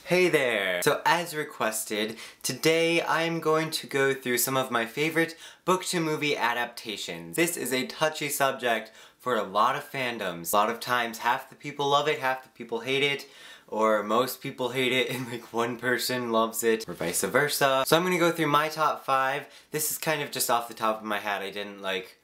Hey there! So as requested, today I'm going to go through some of my favorite book-to-movie adaptations. This is a touchy subject for a lot of fandoms. A lot of times half the people love it, half the people hate it, or most people hate it and like one person loves it, or vice versa. So I'm gonna go through my top 5. This is kind of just off the top of my head. I didn't like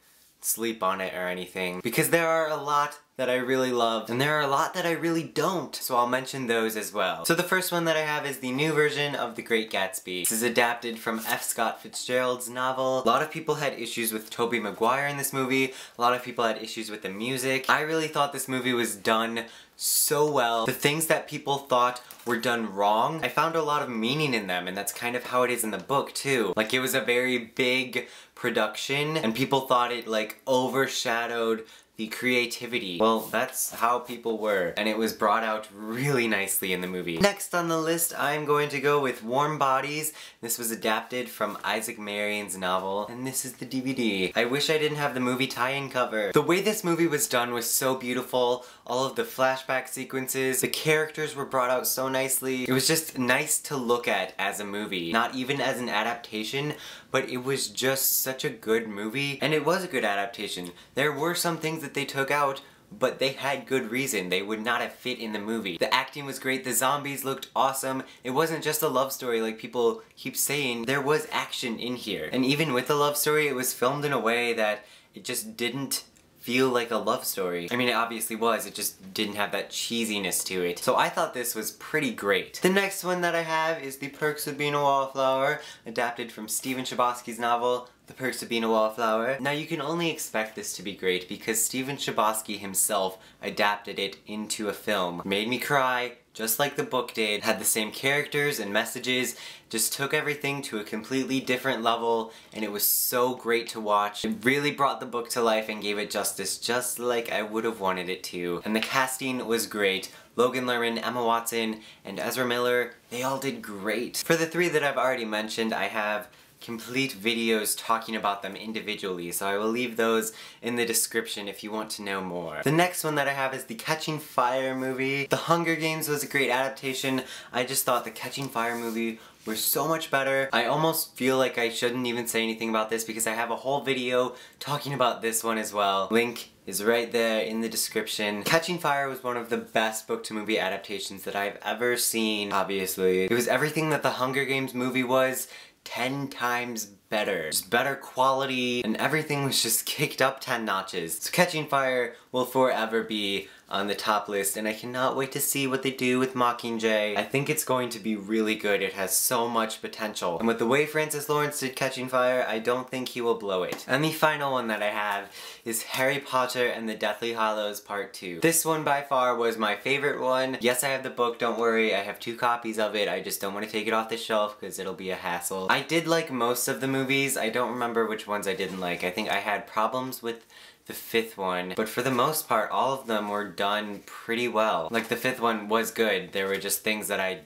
sleep on it or anything, because there are a lot that I really love, and there are a lot that I really don't, so I'll mention those as well. So the first one that I have is the new version of The Great Gatsby. This is adapted from F. Scott Fitzgerald's novel. A lot of people had issues with Tobey Maguire in this movie. A lot of people had issues with the music. I really thought this movie was done so well. The things that people thought were done wrong, I found a lot of meaning in them, and that's kind of how it is in the book too. Like, it was a very big production, and people thought it like overshadowed the creativity. Well, that's how people were, and it was brought out really nicely in the movie. Next on the list, I'm going to go with Warm Bodies. This was adapted from Isaac Marien's novel, and this is the DVD. I wish I didn't have the movie tie-in cover. The way this movie was done was so beautiful. All of the flashback sequences, the characters were brought out so nicely. It was just nice to look at as a movie. Not even as an adaptation, but it was just such a good movie, and it was a good adaptation. There were some things that they took out, but they had good reason. They would not have fit in the movie. The acting was great, the zombies looked awesome. It wasn't just a love story like people keep saying. There was action in here. And even with the love story, it was filmed in a way that it just didn't feel like a love story. I mean, it obviously was, it just didn't have that cheesiness to it. So I thought this was pretty great. The next one that I have is The Perks of Being a Wallflower, adapted from Stephen Chbosky's novel, The Perks of Being a Wallflower. Now you can only expect this to be great because Stephen Chbosky himself adapted it into a film. Made me cry, just like the book did, had the same characters and messages, just took everything to a completely different level, and it was so great to watch. It really brought the book to life and gave it justice just like I would have wanted it to. And the casting was great. Logan Lerman, Emma Watson, and Ezra Miller, they all did great. For the 3 that I've already mentioned, I have complete videos talking about them individually, so I will leave those in the description if you want to know more. The next one that I have is the Catching Fire movie. The Hunger Games was a great adaptation. I just thought the Catching Fire movie was so much better. I almost feel like I shouldn't even say anything about this because I have a whole video talking about this one as well. Link is right there in the description. Catching Fire was one of the best book-to-movie adaptations that I've ever seen, obviously. It was everything that the Hunger Games movie was, 10 times better. Just better quality, and everything was just kicked up 10 notches. So Catching Fire will forever be on the top list, and I cannot wait to see what they do with Mockingjay. I think it's going to be really good. It has so much potential. And with the way Francis Lawrence did Catching Fire, I don't think he will blow it. And the final one that I have is Harry Potter and the Deathly Hallows Part 2. This one by far was my favorite one. Yes, I have the book, don't worry. I have 2 copies of it. I just don't want to take it off the shelf because it'll be a hassle. I did like most of the movies. I don't remember which ones I didn't like. I think I had problems with the 5th one, but for the most part, all of them were done pretty well. Like, the 5th one was good. There were just things that I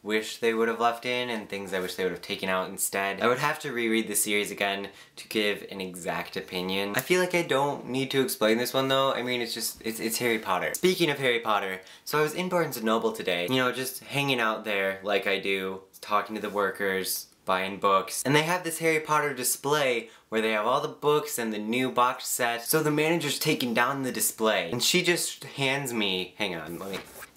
wish they would have left in and things I wish they would have taken out instead. I would have to reread the series again to give an exact opinion. I feel like I don't need to explain this one though. I mean, it's Harry Potter. Speaking of Harry Potter, so I was in Barnes & Noble today, you know, just hanging out there like I do, talking to the workers, buying books, and they have this Harry Potter display where they have all the books and the new box set. So the manager's taking down the display, and she just hands me, hang on,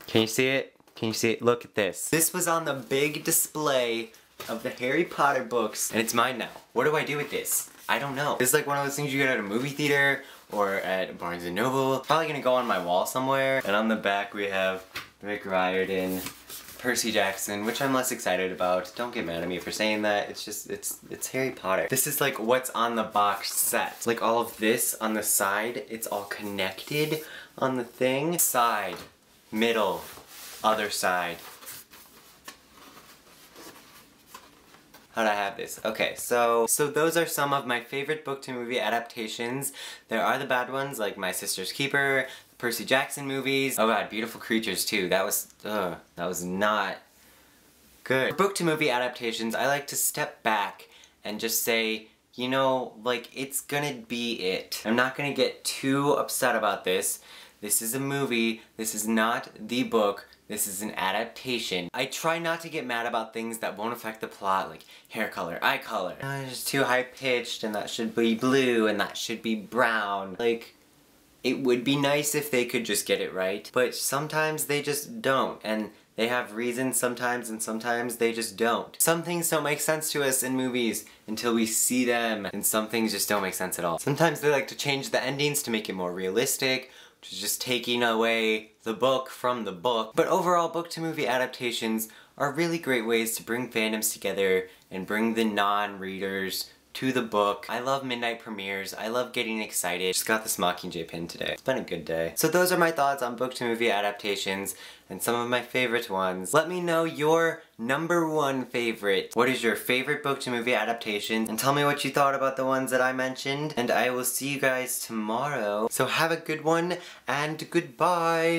can you see it? Can you see it? Look at this. This was on the big display of the Harry Potter books, and it's mine now. What do I do with this? I don't know. This is like one of those things you get at a movie theater or at Barnes & Noble. Probably gonna go on my wall somewhere. And on the back we have Rick Riordan, Percy Jackson, which I'm less excited about. Don't get mad at me for saying that. It's just, it's Harry Potter. This is like what's on the box set. Like all of this on the side, it's all connected on the thing. Side, middle, other side. How'd I have this? Okay, so those are some of my favorite book-to-movie adaptations. There are the bad ones, like My Sister's Keeper, Percy Jackson movies. Oh god, Beautiful Creatures too. That was not good. For book-to-movie adaptations, I like to step back and just say, you know, like, it's gonna be it. I'm not gonna get too upset about this. This is a movie. This is not the book. This is an adaptation. I try not to get mad about things that won't affect the plot, like hair color, eye color. It's too high-pitched, and that should be blue, and that should be brown. Like, it would be nice if they could just get it right, but sometimes they just don't, and they have reasons sometimes, and sometimes they just don't. Some things don't make sense to us in movies until we see them, and some things just don't make sense at all. Sometimes they like to change the endings to make it more realistic, which is just taking away the book from the book. But overall, book-to-movie adaptations are really great ways to bring fandoms together and bring the non-readers to the book. I love midnight premieres. I love getting excited. Just got this Mockingjay pin today. It's been a good day. So those are my thoughts on book-to-movie adaptations and some of my favorite ones. Let me know your #1 favorite. What is your favorite book-to-movie adaptation? And tell me what you thought about the ones that I mentioned. And I will see you guys tomorrow. So have a good one and goodbye.